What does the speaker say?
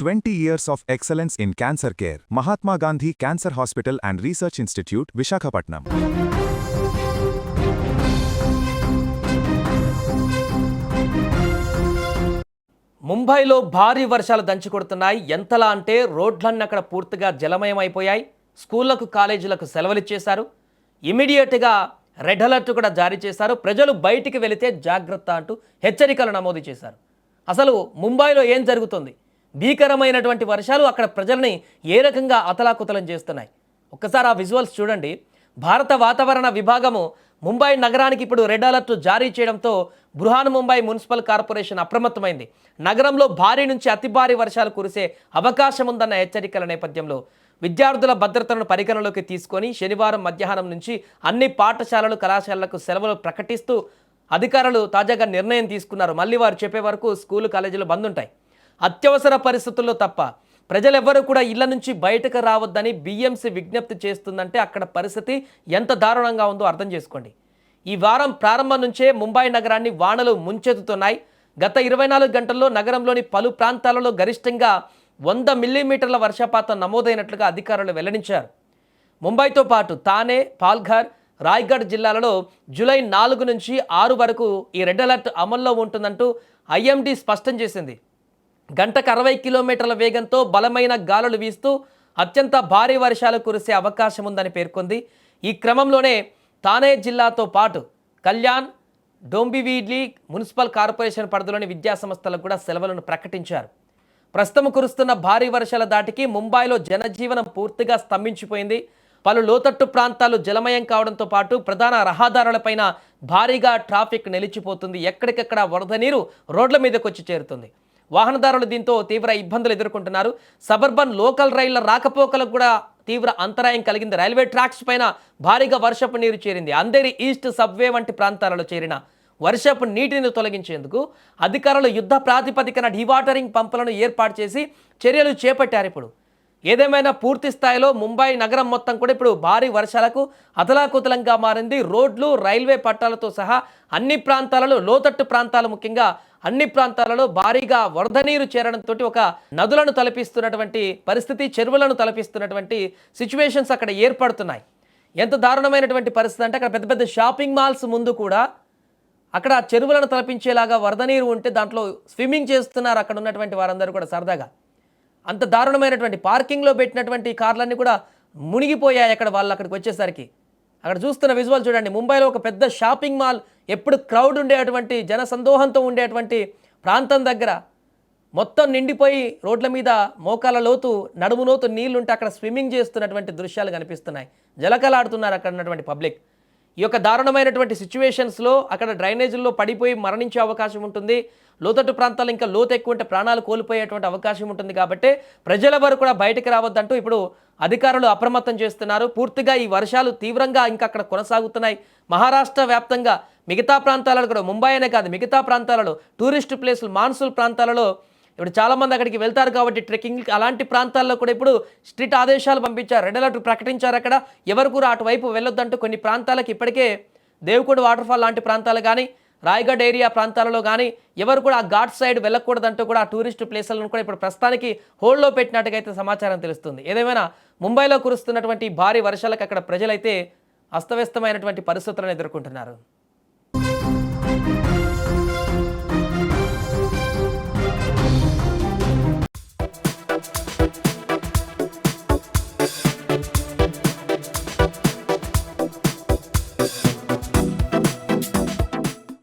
20 years of excellence in cancer care. Mahatma Gandhi Cancer Hospital and Research Institute, Visakhapatnam. ముంబైలో భారీ వర్షాలు దంచుకొడుతున్నాయి. ఎంతలా అంటే రోడ్లన్నీ అక్కడ పూర్తిగా జలమయమైపోయాయి. స్కూళ్లకు కాలేజీలకు సెలవులు ఇచ్చేశారు. ఇమీడియట్గా రెడ్ అలర్ట్ కూడా జారీ చేశారు. ప్రజలు బయటికి వెళితే జాగ్రత్త అంటూ హెచ్చరికలు నమోదు చేశారు. అసలు ముంబైలో ఏం జరుగుతుంది? భీకరమైనటువంటి వర్షాలు అక్కడ ప్రజల్ని ఏ రకంగా అతలాకుతలం చేస్తున్నాయి? ఒక్కసారి ఆ విజువల్స్ చూడండి. భారత వాతావరణ విభాగము ముంబై నగరానికి ఇప్పుడు రెడ్ అలర్ట్ జారీ చేయడంతో బృహన్ ముంబై మున్సిపల్ కార్పొరేషన్ అప్రమత్తమైంది. నగరంలో భారీ నుంచి అతి భారీ వర్షాలు కురిసే అవకాశం ఉందన్న హెచ్చరికల నేపథ్యంలో విద్యార్థుల భద్రతను పరిగణలోకి తీసుకొని శనివారం మధ్యాహ్నం నుంచి అన్ని పాఠశాలలు కళాశాలలకు సెలవులు ప్రకటిస్తూ అధికారులు తాజాగా నిర్ణయం తీసుకున్నారు. మళ్ళీ వారు చెప్పే వరకు స్కూలు కాలేజీలు బంద్ ఉంటాయి. అత్యవసర పరిస్థితుల్లో తప్ప ప్రజలెవ్వరూ కూడా ఇళ్ల నుంచి బయటకు రావద్దని BMC విజ్ఞప్తి చేస్తుందంటే అక్కడ పరిస్థితి ఎంత దారుణంగా ఉందో అర్థం చేసుకోండి. ఈ వారం ప్రారంభం నుంచే ముంబై నగరాన్ని వానలు ముంచెత్తుతున్నాయి. గత 24 గంటల్లో నగరంలోని పలు ప్రాంతాలలో గరిష్టంగా 100 మిల్లీమీటర్ల వర్షపాతం నమోదైనట్లుగా అధికారులు వెల్లడించారు. ముంబైతో పాటు థానే, పాల్ఘర్, రాయ్గఢ్ జిల్లాలలో జూలై 4 నుంచి 6 వరకు ఈ రెడ్ అలర్ట్ అమల్లో ఉంటుందంటూ IMD స్పష్టం చేసింది. గంటకు 60 కిలోమీటర్ల వేగంతో బలమైన గాలులు వీస్తూ అత్యంత భారీ వర్షాలు కురిసే అవకాశం ఉందని పేర్కొంది. ఈ క్రమంలోనే థానే జిల్లాతో పాటు కళ్యాణ్, డోంబివిలీ మున్సిపల్ కార్పొరేషన్ పరిధిలోని విద్యాసంస్థలకు కూడా సెలవులను ప్రకటించారు. ప్రస్తుతం కురుస్తున్న భారీ వర్షాల దాటికి ముంబైలో జనజీవనం పూర్తిగా స్తంభించిపోయింది. పలు లోతట్టు ప్రాంతాలు జలమయం కావడంతో పాటు ప్రధాన రహదారులపైన భారీగా ట్రాఫిక్ నిలిచిపోతుంది. ఎక్కడికెక్కడ వరద నీరు రోడ్ల మీదకి వచ్చి చేరుతుంది. వాహనదారులు దీంతో తీవ్ర ఇబ్బందులు ఎదుర్కొంటున్నారు. సబర్బన్ లోకల్ రైళ్ల రాకపోకలకు కూడా తీవ్ర అంతరాయం కలిగింది. రైల్వే ట్రాక్స్ పైన భారీగా వర్షపు నీరు చేరింది. అంధేరి ఈస్ట్ సబ్వే వంటి ప్రాంతాలలో చేరిన వర్షపు నీటిని తొలగించేందుకు అధికారులు యుద్ధ ప్రాతిపదికన డీవాటరింగ్ పంపులను ఏర్పాటు చేసి చర్యలు చేపట్టారు. ఇప్పుడు ఏదేమైనా పూర్తి స్థాయిలో ముంబై నగరం మొత్తం కూడా ఇప్పుడు భారీ వర్షాలకు అతలాకుతలంగా మారింది. రోడ్లు, రైల్వే పట్టాలతో సహా అన్ని ప్రాంతాలలో, లోతట్టు ప్రాంతాలు ముఖ్యంగా అన్ని ప్రాంతాలలో భారీగా వరద నీరు చేరడంతో ఒక నదులను తలపిస్తున్నటువంటి పరిస్థితి, చెరువులను తలపిస్తున్నటువంటి సిచ్యువేషన్స్ అక్కడ ఏర్పడుతున్నాయి. ఎంత దారుణమైనటువంటి పరిస్థితి అంటే అక్కడ పెద్ద పెద్ద షాపింగ్ మాల్స్ ముందు కూడా అక్కడ చెరువులను తలపించేలాగా వరద నీరు ఉంటే దాంట్లో స్విమ్మింగ్ చేస్తున్నారు అక్కడ ఉన్నటువంటి వారందరూ కూడా సరదాగా. అంత దారుణమైనటువంటి పార్కింగ్లో పెట్టినటువంటి కార్లన్నీ కూడా మునిగిపోయాయి అక్కడ వాళ్ళు అక్కడికి వచ్చేసరికి. అక్కడ చూస్తున్న విజువల్ చూడండి. ముంబైలో ఒక పెద్ద షాపింగ్ మాల్, ఎప్పుడు క్రౌడ్ ఉండేటువంటి జనసందోహంతో ఉండేటువంటి ప్రాంతం దగ్గర మొత్తం నిండిపోయి రోడ్ల మీద మోకాల లోతు, నడుము లోతు నీళ్లుంటే అక్కడ స్విమ్మింగ్ చేస్తున్నటువంటి దృశ్యాలు కనిపిస్తున్నాయి. జలకలాడుతున్నారు అక్కడ ఉన్నటువంటి పబ్లిక్. ఈ యొక్క దారుణమైనటువంటి సిచ్యువేషన్స్లో అక్కడ డ్రైనేజీల్లో పడిపోయి మరణించే అవకాశం ఉంటుంది. లోతట్టు ప్రాంతాలు ఇంకా లోతు ఎక్కువ ఉంటే ప్రాణాలు కోల్పోయేటువంటి అవకాశం ఉంటుంది. కాబట్టి ప్రజలెవరు కూడా బయటకు రావద్దంటూ ఇప్పుడు అధికారులు అప్రమత్తం చేస్తున్నారు. పూర్తిగా ఈ వర్షాలు తీవ్రంగా ఇంకా అక్కడ కొనసాగుతున్నాయి. మహారాష్ట్ర వ్యాప్తంగా మిగతా ప్రాంతాలలో కూడా, ముంబై అనే కాదు మిగతా ప్రాంతాలలో, టూరిస్ట్ ప్లేసులు, మాన్సూన్ ప్రాంతాలలో ఇప్పుడు చాలామంది అక్కడికి వెళ్తారు కాబట్టి ట్రెక్కింగ్, అలాంటి ప్రాంతాల్లో కూడా ఇప్పుడు స్ట్రిక్ట్ ఆదేశాలు పంపించారు. రెడ్ అలర్ట్ ప్రకటించారు. అక్కడ ఎవరు కూడా అటువైపు వెళ్ళొద్దంటూ కొన్ని ప్రాంతాలకు ఇప్పటికే దేవకొండ వాటర్ఫాల్ లాంటి ప్రాంతాలు కానీ, రాయ్గఢ్ ఏరియా ప్రాంతాలలో కానీ ఎవరు కూడా ఆ ఘాట్ సైడ్ వెళ్ళకూడదంటూ కూడా ఆ టూరిస్ట్ ప్లేసులను కూడా ఇప్పుడు ప్రస్తుతానికి హోల్డ్లో పెట్టినట్టుగా అయితే సమాచారం తెలుస్తుంది. ఏదేమైనా ముంబైలో కురుస్తున్నటువంటి భారీ వర్షాలకు అక్కడ ప్రజలైతే అస్తవ్యస్తమైనటువంటి పరిస్థితులను ఎదుర్కొంటున్నారు.